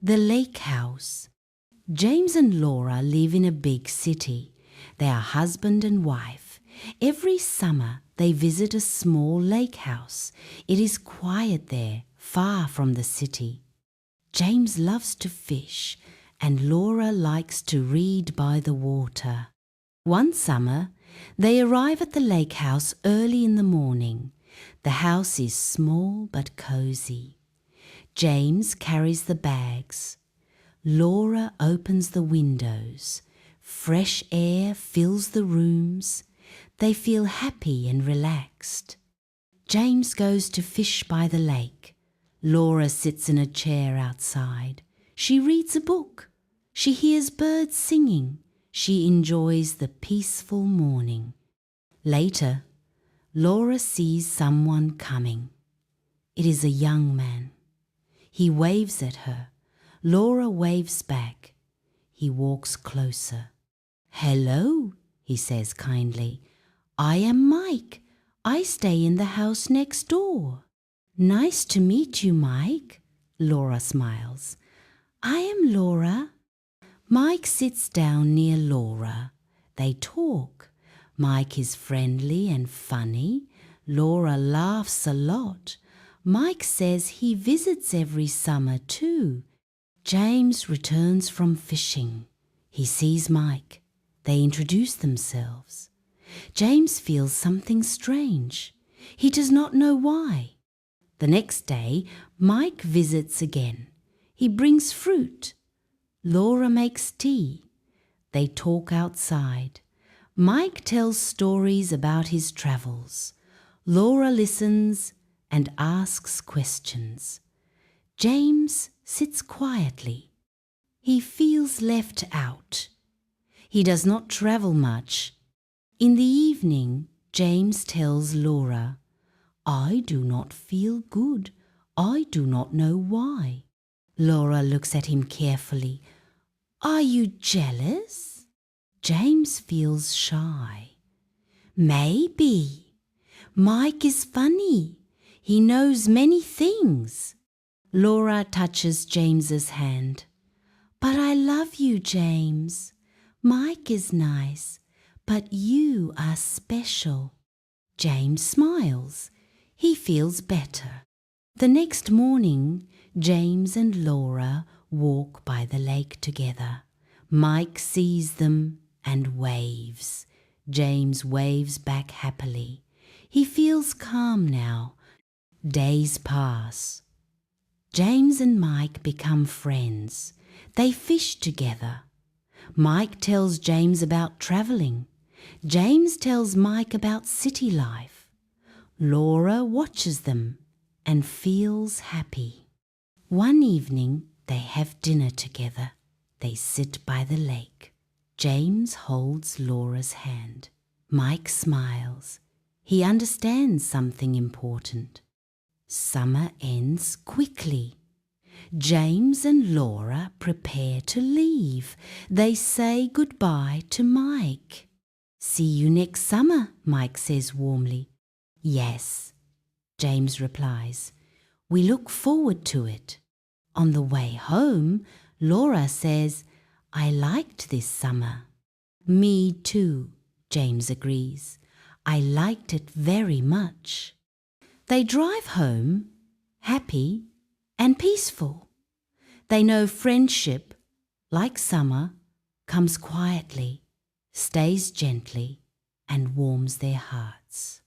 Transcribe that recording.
The Lake House. James and Laura live in a big city. They are husband and wife. Every summer they visit a small lake house. It is quiet there, far from the city. James loves to fish and Laura likes to read by the water. One summer, they arrive at the lake house early in the morning. The house is small but cozy. James carries the bags. Laura opens the windows. Fresh air fills the rooms. They feel happy and relaxed. James goes to fish by the lake. Laura sits in a chair outside. She reads a book. She hears birds singing. She enjoys the peaceful morning. Later, Laura sees someone coming. It is a young man. He waves at her. Laura waves back. He walks closer. "Hello," he says kindly. "I am Mike. I stay in the house next door." "Nice to meet you, Mike," Laura smiles. "I am Laura." Mike sits down near Laura. They talk. Mike is friendly and funny. Laura laughs a lot. Mike says he visits every summer too. James returns from fishing. He sees Mike. They introduce themselves. James feels something strange. He does not know why. The next day, Mike visits again. He brings fruit. Laura makes tea. They talk outside. Mike tells stories about his travels. Laura listens and asks questions. James sits quietly. He feels left out. He does not travel much. In the evening, James tells Laura, "I do not feel good. I do not know why." Laura looks at him carefully. "Are you jealous?" James feels shy. "Maybe. Mike is funny. He knows many things." Laura touches James's hand. "But I love you, James. Mike is nice, but you are special." James smiles. He feels better. The next morning, James and Laura walk by the lake together. Mike sees them and waves. James waves back happily. He feels calm now. Days pass. James and Mike become friends. They fish together. Mike tells James about travelling. James tells Mike about city life. Laura watches them and feels happy. One evening, they have dinner together. They sit by the lake. James holds Laura's hand. Mike smiles. He understands something important. Summer ends quickly. James and Laura prepare to leave. They say goodbye to Mike. "See you next summer," Mike says warmly. "Yes," James replies. "We look forward to it." On the way home, Laura says, "I liked this summer." "Me too," James agrees. "I liked it very much." They drive home, happy and peaceful. They know friendship, like summer, comes quietly, stays gently, and warms their hearts.